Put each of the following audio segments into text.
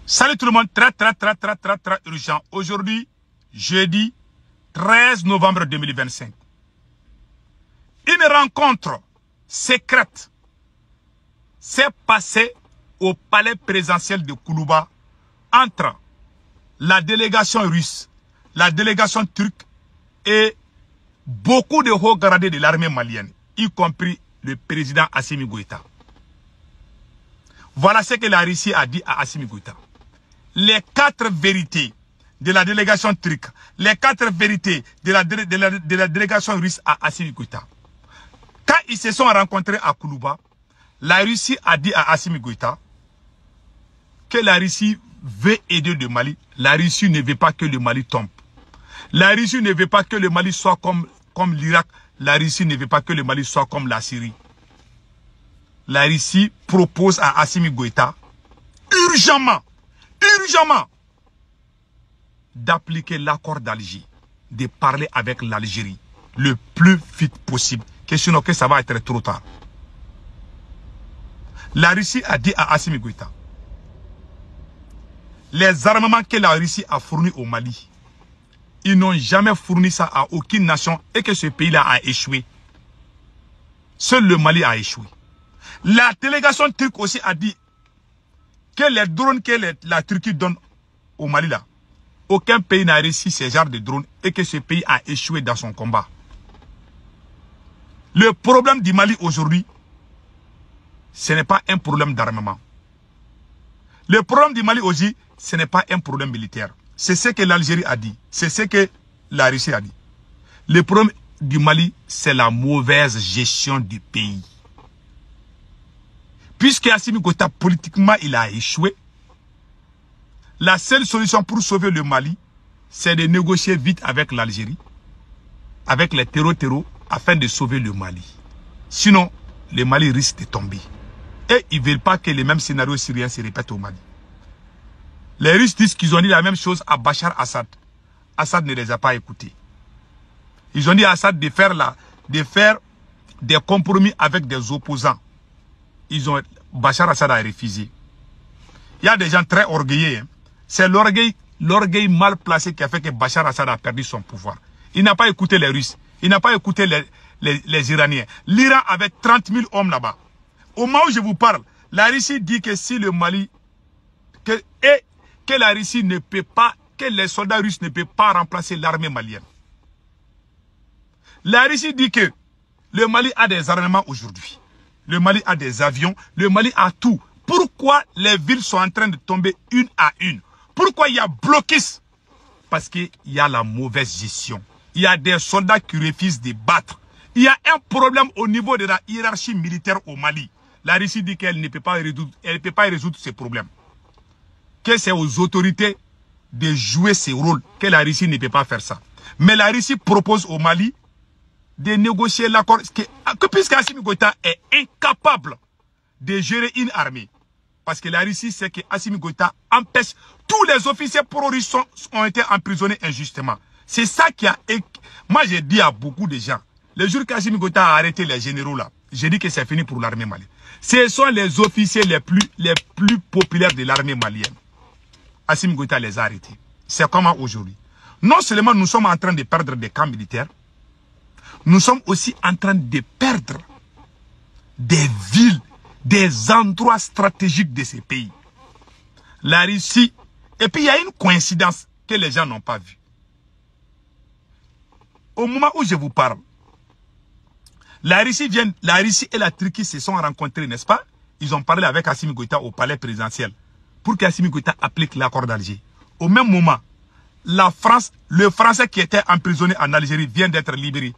Salut tout le monde, très urgent. Aujourd'hui, jeudi 13 novembre 2025. Une rencontre secrète s'est passée au palais présidentiel de Koulouba entre la délégation russe, la délégation turque et beaucoup de hauts gradés de l'armée malienne, y compris le président Assimi Goïta. Voilà ce que la Russie a dit à Assimi Goïta. Les 4 vérités de la délégation turque, les 4 vérités de la délégation russe à Assimi Goïta. Quand ils se sont rencontrés à Koulouba, la Russie a dit à Assimi Goïta que la Russie veut aider le Mali. La Russie ne veut pas que le Mali tombe. La Russie ne veut pas que le Mali soit comme l'Irak. La Russie ne veut pas que le Mali soit comme la Syrie. La Russie propose à Assimi Goïta urgemment d'appliquer l'accord d'Alger, de parler avec l'Algérie le plus vite possible, que sinon que ça va être trop tard. La Russie a dit à Assimi Goïta, les armements que la Russie a fournis au Mali, ils n'ont jamais fourni ça à aucune nation et que ce pays-là a échoué. Seul le Mali a échoué. La délégation turque aussi a dit que les drones que la Turquie donne au Mali là, aucun pays n'a réussi ce genre de drones et que ce pays a échoué dans son combat. Le problème du Mali aujourd'hui, ce n'est pas un problème d'armement. Le problème du Mali aujourd'hui, ce n'est pas un problème militaire. C'est ce que l'Algérie a dit. C'est ce que la Russie a dit. Le problème du Mali, c'est la mauvaise gestion du pays. Puisque Assimi Goïta, politiquement, il a échoué, la seule solution pour sauver le Mali, c'est de négocier vite avec l'Algérie, avec les terreaux, afin de sauver le Mali. Sinon, le Mali risque de tomber. Et ils ne veulent pas que les mêmes scénarios syriens se répètent au Mali. Les Russes disent qu'ils ont dit la même chose à Bachar Assad. Assad ne les a pas écoutés. Ils ont dit à Assad de faire des compromis avec des opposants. Bachar Assad a refusé. Il y a des gens très orgueilleux. Hein. C'est l'orgueil mal placé qui a fait que Bachar Assad a perdu son pouvoir. Il n'a pas écouté les Russes. Il n'a pas écouté les Iraniens. L'Iran avait 30 000 hommes là-bas. Au moment où je vous parle, la Russie dit que si le Mali... Que la Russie ne peut pas... Que les soldats russes ne peuvent pas remplacer l'armée malienne. La Russie dit que le Mali a des armements aujourd'hui. Le Mali a des avions. Le Mali a tout. Pourquoi les villes sont en train de tomber une à une? Pourquoi il y a blocus? Parce qu'il y a la mauvaise gestion. Il y a des soldats qui refusent de battre. Il y a un problème au niveau de la hiérarchie militaire au Mali. La Russie dit qu'elle ne peut pas résoudre ces problèmes. Que c'est aux autorités de jouer ces rôles. Que la Russie ne peut pas faire ça. Mais la Russie propose au Mali de négocier l'accord. Puisque Assimi Goïta est incapable de gérer une armée. Parce que la Russie sait que Assimi Goïta empêche. Tous les officiers pro-russes ont été emprisonnés injustement. C'est ça qui a... Moi, j'ai dit à beaucoup de gens, le jour qu'Assimi Goïta a arrêté les généraux là, j'ai dit que c'est fini pour l'armée malienne. Ce sont les officiers les plus populaires de l'armée malienne. Assimi Goïta les a arrêtés. C'est comment aujourd'hui? Non seulement nous sommes en train de perdre des camps militaires, nous sommes aussi en train de perdre des villes, des endroits stratégiques de ces pays. La Russie, et puis il y a une coïncidence que les gens n'ont pas vue. Au moment où je vous parle, la Russie et la Turquie se sont rencontrés, n'est-ce pas? Ils ont parlé avec Assimi Goïta au palais présidentiel pour qu'Assimi Goïta applique l'accord d'Alger. Au même moment, la France, le Français qui était emprisonné en Algérie vient d'être libéré.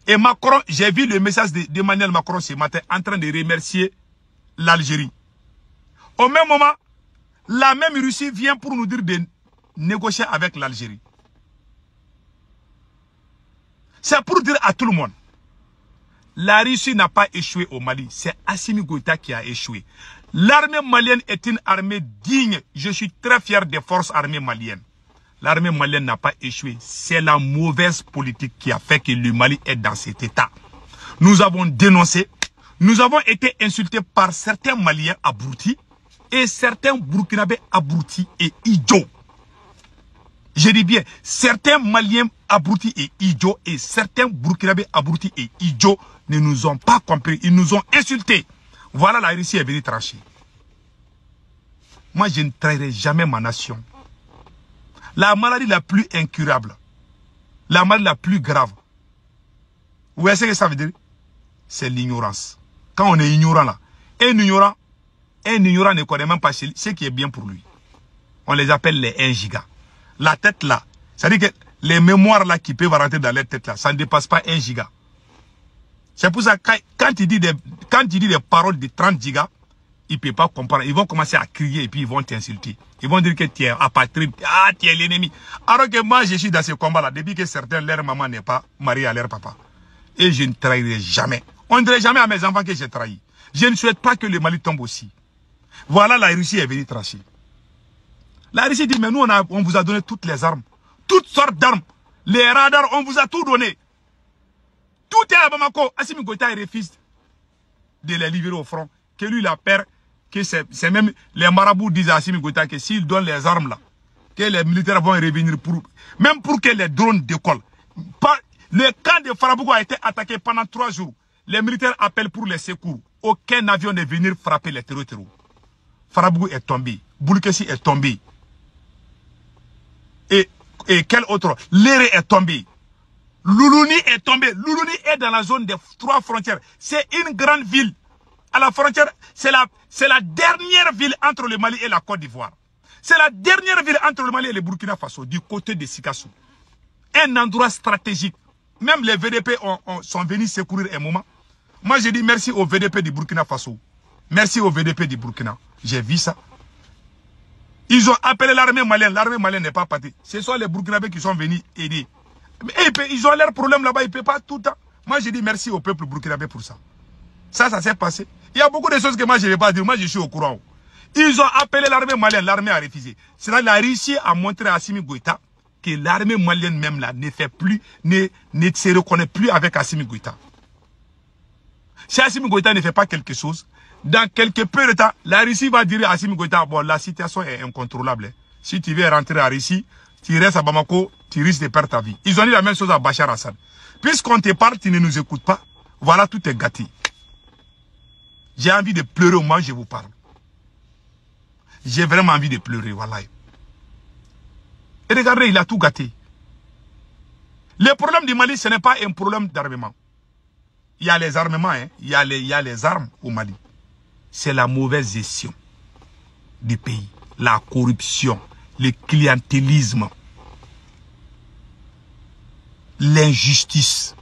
Et Macron, j'ai vu le message d'Emmanuel Macron ce matin en train de remercier l'Algérie. Au même moment, la même Russie vient pour nous dire de négocier avec l'Algérie. C'est pour dire à tout le monde, la Russie n'a pas échoué au Mali, c'est Assimi Goïta qui a échoué. L'armée malienne est une armée digne. Je suis très fier des forces armées maliennes. L'armée malienne n'a pas échoué. C'est la mauvaise politique qui a fait que le Mali est dans cet état. Nous avons dénoncé. Nous avons été insultés par certains Maliens abrutis et certains Burkinabés abrutis et idiots. Je dis bien, certains Maliens abrutis et idiots et certains Burkinabés abrutis et idiots ne nous ont pas compris. Ils nous ont insultés. Voilà, la Russie est venue trancher. Moi, je ne trahirai jamais ma nation. La maladie la plus incurable, la maladie la plus grave, vous voyez ce que ça veut dire? C'est l'ignorance. Quand on est ignorant là, un ignorant ne connaît même pas ce qui est bien pour lui. On les appelle les 1 giga. La tête là, c'est-à-dire que les mémoires là qui peuvent rentrer dans leur tête là, ça ne dépasse pas 1 giga. C'est pour ça que quand tu dis des paroles de 30 gigas, ils ne peuvent pas comprendre. Ils vont commencer à crier et puis ils vont t'insulter. Ils vont dire que tu es apatride, ah, tu es l'ennemi. Alors que moi, je suis dans ce combat-là depuis que certains, leur maman n'est pas mariée à leur papa. Et je ne trahirai jamais. On ne dirait jamais à mes enfants que j'ai trahi. Je ne souhaite pas que le Mali tombe aussi. Voilà, la Russie est venue trancher. La Russie dit, mais nous, on vous a donné toutes les armes. Toutes sortes d'armes. Les radars, on vous a tout donné. Tout est à Bamako. Assimi Goïta refuse de les livrer au front. Que lui, la peur, que c'est même les marabouts disent à Assimi Goïta que s'ils donnent les armes là, que les militaires vont revenir même pour que les drones décollent. Le camp de Farabougou a été attaqué pendant 3 jours. Les militaires appellent pour les secours. Aucun avion n'est venu frapper les terreaux. Farabougou est tombé. Boulkessi est tombé. Et quel autre? Léré est tombé. Loulouni est tombé. Loulouni est dans la zone des 3 frontières. C'est une grande ville. À la frontière, c'est la dernière ville entre le Mali et la Côte d'Ivoire. C'est la dernière ville entre le Mali et le Burkina Faso, du côté de Sikassou. Un endroit stratégique. Même les VDP sont venus secourir un moment. Moi, j'ai dit merci au VDP du Burkina Faso. Merci au VDP du Burkina. J'ai vu ça. Ils ont appelé l'armée malienne. L'armée malienne n'est pas partie. Ce sont les Burkinabés qui sont venus aider. Mais ils ont leurs problèmes là-bas. Ils ne peuvent pas tout le temps. Moi, j'ai dit merci au peuple burkinabé pour ça. Ça s'est passé. Il y a beaucoup de choses que moi, je ne vais pas dire. Moi, je suis au courant. Ils ont appelé l'armée malienne. L'armée a refusé. C'est là que la Russie a montré à Assimi Goïta que l'armée malienne même là ne fait plus, ne se reconnaît plus avec Assimi Goïta. Si Assimi Goïta ne fait pas quelque chose, dans quelques peu de temps, la Russie va dire à Assimi Goïta, bon, la situation est incontrôlable. Si tu veux rentrer en Russie, tu restes à Bamako, tu risques de perdre ta vie. Ils ont dit la même chose à Bachar Assad. Puisqu'on te parle, tu ne nous écoutes pas. Voilà, tout est gâté. J'ai envie de pleurer au moment où je vous parle. J'ai vraiment envie de pleurer, voilà. Et regardez, il a tout gâté. Le problème du Mali, ce n'est pas un problème d'armement. Il y a les armements, hein. Il y a les armes au Mali. C'est la mauvaise gestion du pays. La corruption, le clientélisme, l'injustice.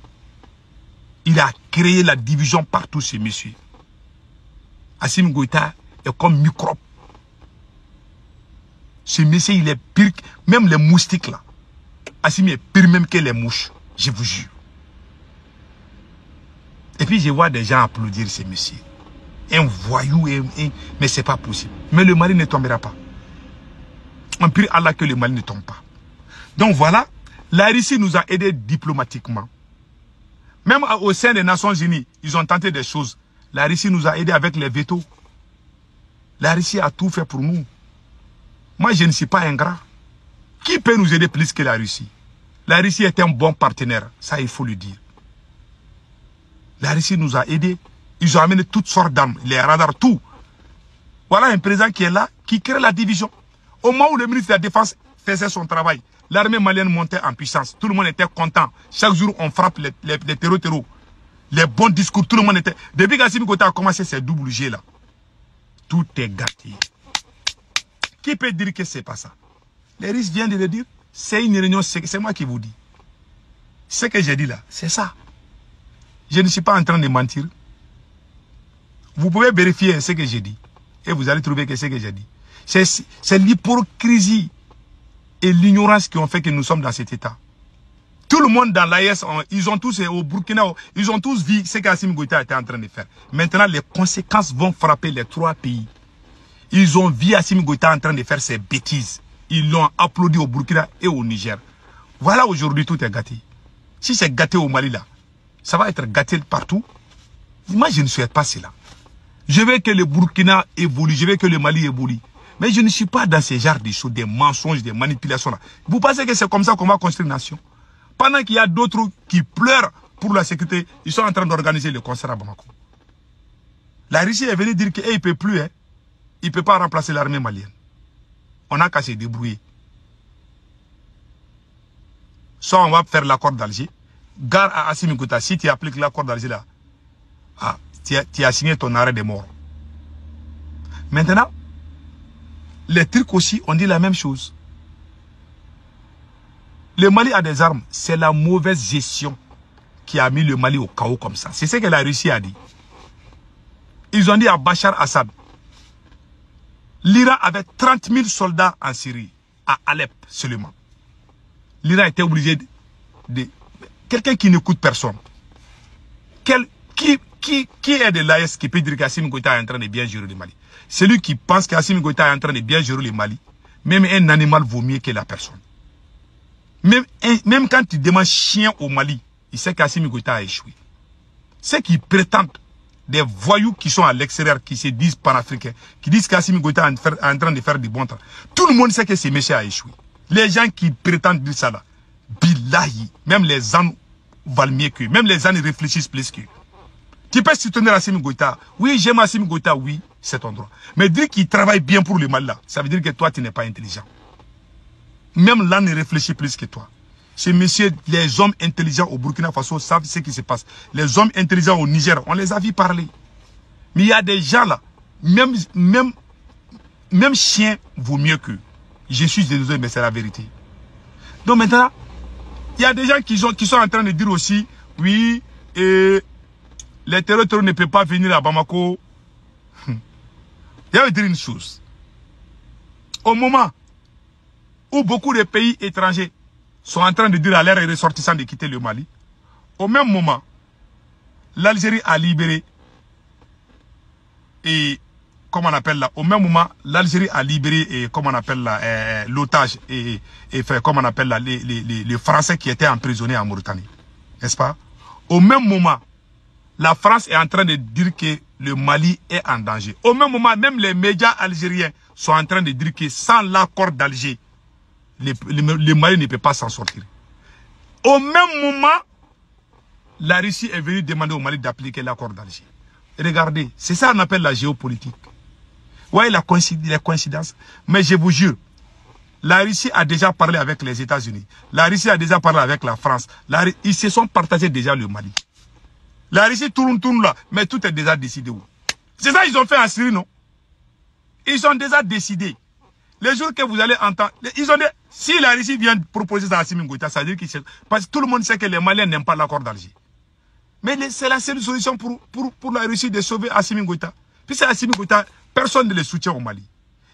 Il a créé la division partout, ce monsieur. Assimi Goïta est comme microbe. Ce monsieur, il est pire, même les moustiques là. Assimi est pire même que les mouches, je vous jure. Et puis je vois des gens applaudir ce monsieur. Un voyou, mais c'est pas possible. Mais le Mali ne tombera pas. On prie Allah que le Mali ne tombe pas. Donc voilà, la Russie nous a aidés diplomatiquement. Même au sein des Nations Unies, ils ont tenté des choses. La Russie nous a aidés avec les vétos. La Russie a tout fait pour nous. Moi, je ne suis pas ingrat. Qui peut nous aider plus que la Russie? La Russie est un bon partenaire. Ça, il faut le dire. La Russie nous a aidés. Ils ont amené toutes sortes d'armes, les radars, tout. Voilà un président qui est là, qui crée la division. Au moment où le ministre de la Défense faisait son travail, l'armée malienne montait en puissance. Tout le monde était content. Chaque jour, on frappe les terreaux. Les bons discours, tout le monde était... Depuis qu'Assimi Goïta a commencé ces double G là, tout est gâté. Qui peut dire que c'est pas ça? Les Russes viennent de le dire. C'est une réunion, c'est moi qui vous dis. Ce que j'ai dit là, c'est ça. Je ne suis pas en train de mentir. Vous pouvez vérifier ce que j'ai dit. Et vous allez trouver que ce que j'ai dit. C'est l'hypocrisie et l'ignorance qui ont fait que nous sommes dans cet état. Tout le monde dans l'AES, ils ont tous, au Burkina, ils ont tous vu ce qu'Assimi Goïta était en train de faire. Maintenant, les conséquences vont frapper les 3 pays. Ils ont vu Assimi Goïta en train de faire ses bêtises. Ils l'ont applaudi au Burkina et au Niger. Voilà, aujourd'hui, tout est gâté. Si c'est gâté au Mali, là, ça va être gâté partout. Moi, je ne souhaite pas cela. Je veux que le Burkina évolue, je veux que le Mali évolue. Mais je ne suis pas dans ces genres de choses, des mensonges, des manipulations. Là. Vous pensez que c'est comme ça qu'on va construire une nation? Pendant qu'il y a d'autres qui pleurent pour la sécurité, ils sont en train d'organiser le concert à Bamako. La Russie est venue dire qu'il ne peut plus, hein. Il ne peut pas remplacer l'armée malienne. On n'a qu'à se débrouiller. Soit on va faire l'accord d'Alger. Gare à Assimi Goïta, si tu appliques l'accord d'Alger là, ah, tu as signé ton arrêt de mort. Maintenant, les Turcs aussi ont dit la même chose. Le Mali a des armes. C'est la mauvaise gestion qui a mis le Mali au chaos comme ça. C'est ce que la Russie a dit. Ils ont dit à Bachar Assad, l'Iran avait 30 000 soldats en Syrie, à Alep seulement. L'Iran était obligé de quelqu'un qui n'écoute personne. Qui est de l'AS qui peut dire qu'Assimi Goïta est en train de bien gérer le Mali? Celui qui pense qu'Assimi Goïta est en train de bien gérer le Mali, même un animal vaut mieux que la personne. Même quand tu demandes chien au Mali, il sait qu'Assimi Goïta a échoué. Ceux qui prétendent, des voyous qui sont à l'extérieur, qui se disent panafricains, qui disent qu'Assimi Goïta est en train de faire du bon travail. Tout le monde sait que ce monsieur a échoué. Les gens qui prétendent dire ça là, billahi, même les ânes valent mieux qu'eux, même les ânes réfléchissent plus qu'eux. Tu peux soutenir Assimi Goïta. Oui, j'aime Assimi Goïta, oui, c'est ton droit. Mais dire qu'il travaille bien pour le Mali là, ça veut dire que toi, tu n'es pas intelligent. Même l'âne réfléchit plus que toi. Ces messieurs, les hommes intelligents au Burkina Faso savent ce qui se passe. Les hommes intelligents au Niger, on les a vus parler. Mais il y a des gens là, même chien vaut mieux qu'eux. Je suis désolé, mais c'est la vérité. Donc maintenant, il y a des gens qui sont en train de dire aussi, oui, les terroristes ne peuvent pas venir à Bamako. Je vais dire une chose. Au moment où beaucoup de pays étrangers sont en train de dire à leurs ressortissants de quitter le Mali, au même moment, l'Algérie a libéré, et comment on appelle là, au même moment, l'Algérie a libéré, et comment on appelle là, l'otage, et fait, comment on appelle là, les Français qui étaient emprisonnés en Mauritanie. N'est-ce pas? Au même moment, la France est en train de dire que le Mali est en danger. Au même moment, même les médias algériens sont en train de dire que sans l'accord d'Alger, le Mali ne peut pas s'en sortir. Au même moment, la Russie est venue demander au Mali d'appliquer l'accord d'Alger. Regardez, c'est ça qu'on appelle la géopolitique. Ouais, la coïncidence. Mais je vous jure, la Russie a déjà parlé avec les États-Unis. La Russie a déjà parlé avec la France. Ils se sont partagés déjà le Mali. La Russie tourne là, mais tout est déjà décidé. C'est ça qu'ils ont fait en Syrie, non? Ils ont déjà décidé. Les jours que vous allez entendre, ils ont dit, si la Russie vient proposer ça à Assimi Goïta, ça veut dire que parce que tout le monde sait que les Maliens n'aiment pas l'accord d'Alger. Mais c'est la seule solution pour la Russie de sauver Assimi Goïta. Puis c'est Assimi Goïta, personne ne le soutient au Mali.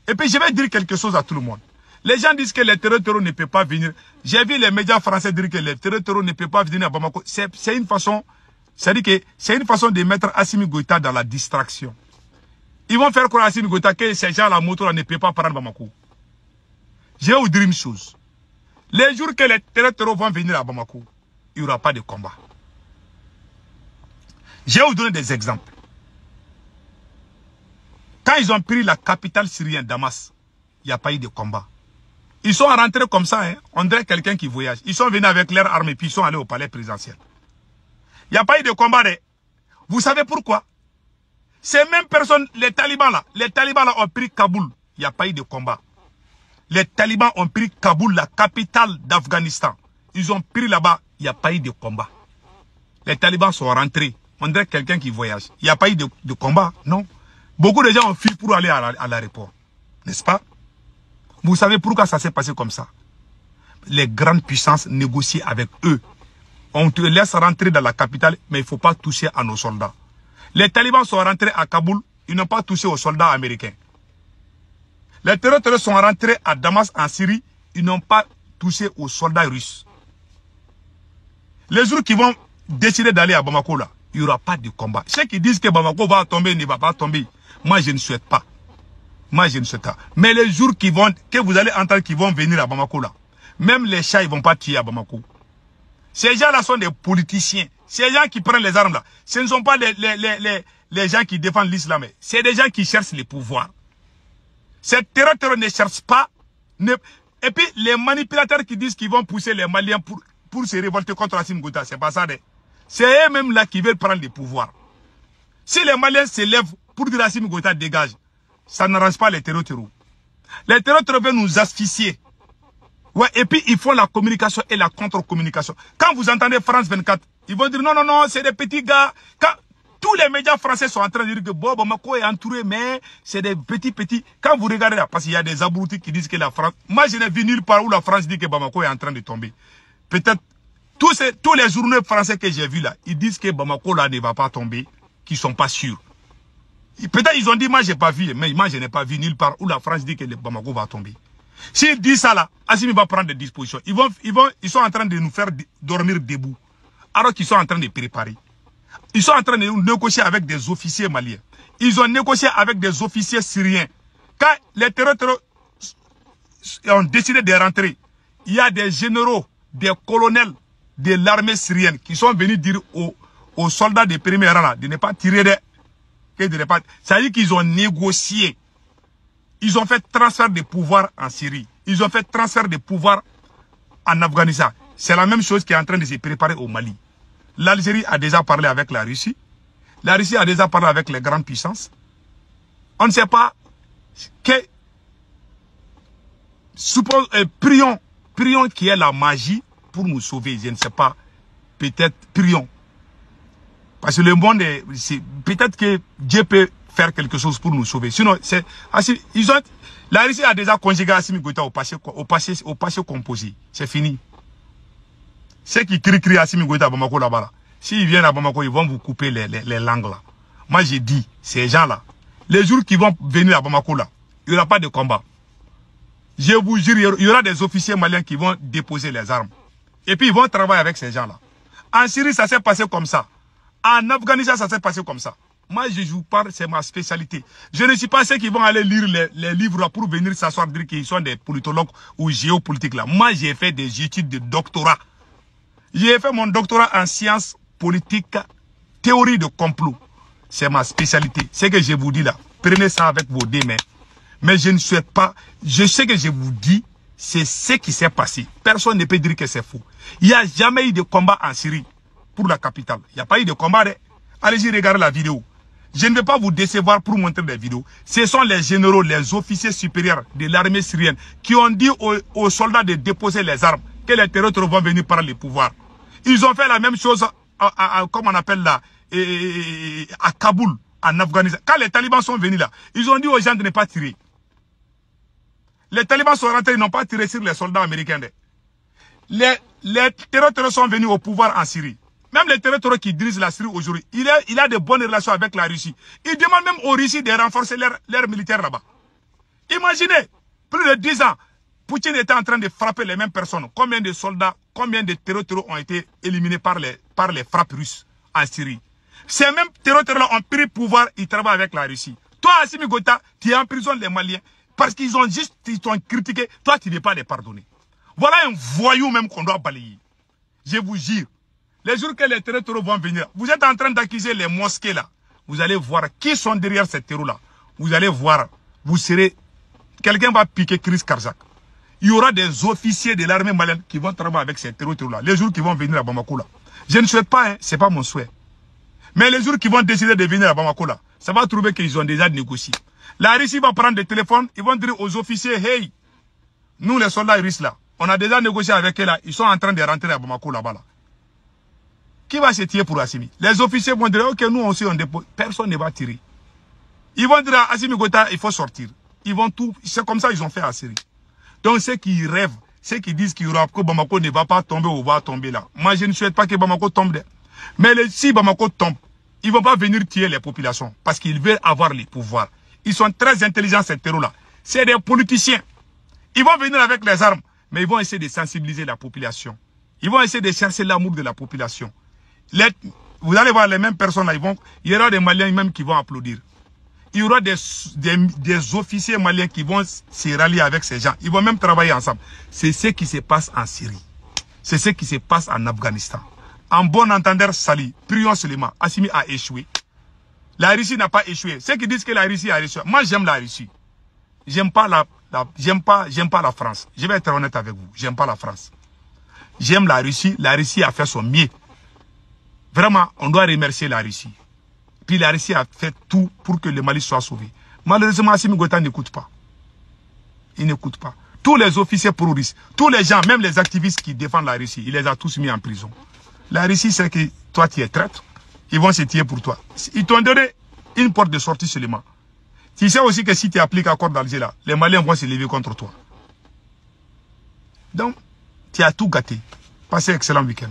Et puis je vais dire quelque chose à tout le monde. Les gens disent que les terroristes ne peuvent pas venir. J'ai vu les médias français dire que les terroristes ne peuvent pas venir à Bamako. C'est une façon, c'est-à-dire que c'est une façon de mettre Assimi Goïta dans la distraction. Ils vont faire croire à Assimi Goïta que ces gens à la moto là ne peuvent pas prendre Bamako. Je vais vous dire une chose. Les jours que les terroristes vont venir à Bamako, il n'y aura pas de combat. Je vais vous donner des exemples. Quand ils ont pris la capitale syrienne, Damas, il n'y a pas eu de combat. Ils sont rentrés comme ça, hein. On dirait quelqu'un qui voyage. Ils sont venus avec leurs armes et puis ils sont allés au palais présidentiel. Il n'y a pas eu de combat. Vous savez pourquoi? Ces mêmes personnes, les talibans là ont pris Kaboul. Il n'y a pas eu de combat. Les talibans ont pris Kaboul, la capitale d'Afghanistan. Ils ont pris là-bas, il n'y a pas eu de combat. Les talibans sont rentrés. On dirait quelqu'un qui voyage. Il n'y a pas eu de combat, non. Beaucoup de gens ont fui pour aller à l'aéroport. N'est-ce pas? Vous savez pourquoi ça s'est passé comme ça? Les grandes puissances négocient avec eux. On te laisse rentrer dans la capitale, mais il ne faut pas toucher à nos soldats. Les talibans sont rentrés à Kaboul, ils n'ont pas touché aux soldats américains. Les terroristes sont rentrés à Damas en Syrie, ils n'ont pas touché aux soldats russes. Les jours qui vont décider d'aller à Bamako, là, il n'y aura pas de combat. Ceux qui disent que Bamako va tomber, ne va pas tomber. Moi, je ne souhaite pas. Moi, je ne souhaite pas. Mais les jours que vous allez entendre qu'ils vont venir à Bamako, là, même les chats, ils ne vont pas tuer à Bamako. Ces gens-là sont des politiciens. Ces gens qui prennent les armes, là, ce ne sont pas les gens qui défendent l'islam, c'est des gens qui cherchent le pouvoir. Ces terreur ne cherchent pas. Et puis, les manipulateurs qui disent qu'ils vont pousser les Maliens pour se révolter contre Assimi Goïta, c'est pas ça. C'est eux-mêmes là qui veulent prendre le pouvoir. Si les Maliens se lèvent pour dire Assimi Goïta dégage, ça n'arrange pas les terreurs. Les terreurs veulent nous asphyxier. Ouais, et puis, ils font la communication et la contre-communication. Quand vous entendez France 24, ils vont dire non, non, non, c'est des petits gars. Quand tous les médias français sont en train de dire que Bamako est entouré, mais c'est des petits. Quand vous regardez là, parce qu'il y a des abrutis qui disent que la France... Moi, je n'ai vu nulle part où la France dit que Bamako est en train de tomber. Peut-être, tous les journaux français que j'ai vus là, ils disent que Bamako là ne va pas tomber, qu'ils ne sont pas sûrs. Peut-être ils ont dit, moi, je n'ai pas vu, mais moi, je n'ai pas vu nulle part où la France dit que le Bamako va tomber. S'ils disent ça là, Assimi va prendre des dispositions. Ils sont en train de nous faire dormir debout, alors qu'ils sont en train de préparer. Ils sont en train de négocier avec des officiers maliens. Ils ont négocié avec des officiers syriens. Quand les terroristes ont décidé de rentrer, il y a des généraux, des colonels de l'armée syrienne qui sont venus dire aux soldats de premier rang de ne pas tirer ça veut dire qu'ils ont négocié. Ils ont fait transfert de pouvoir en Syrie. Ils ont fait transfert de pouvoir en Afghanistan. C'est la même chose qui est en train de se préparer au Mali. L'Algérie a déjà parlé avec la Russie. La Russie a déjà parlé avec les grandes puissances. On ne sait pas que... prions qu'il y ait la magie pour nous sauver. Je ne sais pas. Peut-être prions. Parce que le monde est... Peut-être que Dieu peut faire quelque chose pour nous sauver. Sinon, c'est... La Russie a déjà conjugué Assimi Goïta au passé composé. C'est fini. Ceux qui crient Assimi Goïta à Bamako là-bas, s'ils viennent à Bamako, ils vont vous couper les langues là. Moi, j'ai dit, ces gens-là, les jours qui vont venir à Bamako là, il n'y aura pas de combat. Je vous jure, il y aura des officiers maliens qui vont déposer les armes. Et puis, ils vont travailler avec ces gens-là. En Syrie, ça s'est passé comme ça. En Afghanistan, ça s'est passé comme ça. Moi, je vous parle, c'est ma spécialité. Je ne suis pas ceux qui vont aller lire les livres là pour venir s'asseoir dire qu'ils sont des politologues ou géopolitiques là. Moi, j'ai fait des études de doctorat. J'ai fait mon doctorat en sciences politiques, théorie de complot. C'est ma spécialité. Ce que je vous dis là, prenez ça avec vos deux mains. Mais je ne souhaite pas, je sais que je vous dis, c'est ce qui s'est passé. Personne ne peut dire que c'est faux. Il n'y a jamais eu de combat en Syrie pour la capitale. Il n'y a pas eu de combat. Allez-y regarder la vidéo. Je ne vais pas vous décevoir pour montrer des vidéos. Ce sont les généraux, les officiers supérieurs de l'armée syrienne qui ont dit aux soldats de déposer les armes, que les terroristes vont venir par le pouvoir. Ils ont fait la même chose, comme on appelle là, à Kaboul, en Afghanistan. Quand les talibans sont venus là, ils ont dit aux gens de ne pas tirer. Les talibans sont rentrés, ils n'ont pas tiré sur les soldats américains. Les terroristes sont venus au pouvoir en Syrie. Même les terroristes qui dirigent la Syrie aujourd'hui, il a de bonnes relations avec la Russie. Ils demandent même aux Russes de renforcer leur militaire là-bas. Imaginez, plus de 10 ans, Poutine était en train de frapper les mêmes personnes. Combien de soldats, combien de terroristes ont été éliminés par les frappes russes en Syrie. Ces mêmes terroristes-là ont pris le pouvoir, ils travaillent avec la Russie. Toi, Assimi Goïta, tu emprisonnes les Maliens parce qu'ils ont critiqué. Toi, tu ne veux pas les pardonner. Voilà un voyou même qu'on doit balayer. Je vous jure. Les jours que les terroristes vont venir, vous êtes en train d'accuser les mosquées là. Vous allez voir qui sont derrière ces terroristes là. Vous allez voir, vous serez... Quelqu'un va piquer Chris Karzak. Il y aura des officiers de l'armée malienne qui vont travailler avec ces terroristes là. Les jours qui vont venir à Bamako là. Je ne souhaite pas, hein, c'est pas mon souhait. Mais les jours qui vont décider de venir à Bamako là, ça va trouver qu'ils ont déjà négocié. La Russie va prendre des téléphones, ils vont dire aux officiers, hey, nous les soldats russes là, on a déjà négocié avec eux là, ils sont en train de rentrer à Bamako là-bas là. Qui va se tirer pour Assimi? Les officiers vont dire, ok, nous aussi on dépose. Personne ne va tirer. Ils vont dire à Assimi Goïta, il faut sortir. Ils vont tout, c'est comme ça ils ont fait à Syrie. Donc ceux qui rêvent, ceux qui disent que Bamako ne va pas tomber ou va tomber là. Moi je ne souhaite pas que Bamako tombe. Mais si Bamako tombe, ils ne vont pas venir tuer les populations parce qu'ils veulent avoir les pouvoirs. Ils sont très intelligents ces terroristes là. C'est des politiciens. Ils vont venir avec les armes, mais ils vont essayer de sensibiliser la population. Ils vont essayer de chercher l'amour de la population. Vous allez voir les mêmes personnes là, il y aura des Maliens même qui vont applaudir. Il y aura des officiers maliens qui vont se rallier avec ces gens. Ils vont même travailler ensemble. C'est ce qui se passe en Syrie. C'est ce qui se passe en Afghanistan. En bon entendeur, Sali, prions seulement. Assimi a échoué. La Russie n'a pas échoué. Ceux qui disent que la Russie a échoué. Moi, j'aime la Russie. J'aime pas j'aime pas la France. Je vais être honnête avec vous. J'aime pas la France. J'aime la Russie. La Russie a fait son mieux. Vraiment, on doit remercier la Russie. Puis la Russie a fait tout pour que le Mali soit sauvé. Malheureusement, Assimi Goïta n'écoute pas. Il n'écoute pas. Tous les officiers pro-russes, tous les gens, même les activistes qui défendent la Russie, il les a tous mis en prison. La Russie sait que toi, tu es traître. Ils vont se tuer pour toi. Ils t'ont donné une porte de sortie seulement. Tu sais aussi que si tu appliques l'accord d'Alger là, les Maliens vont se lever contre toi. Donc, tu as tout gâté. Passez un excellent week-end.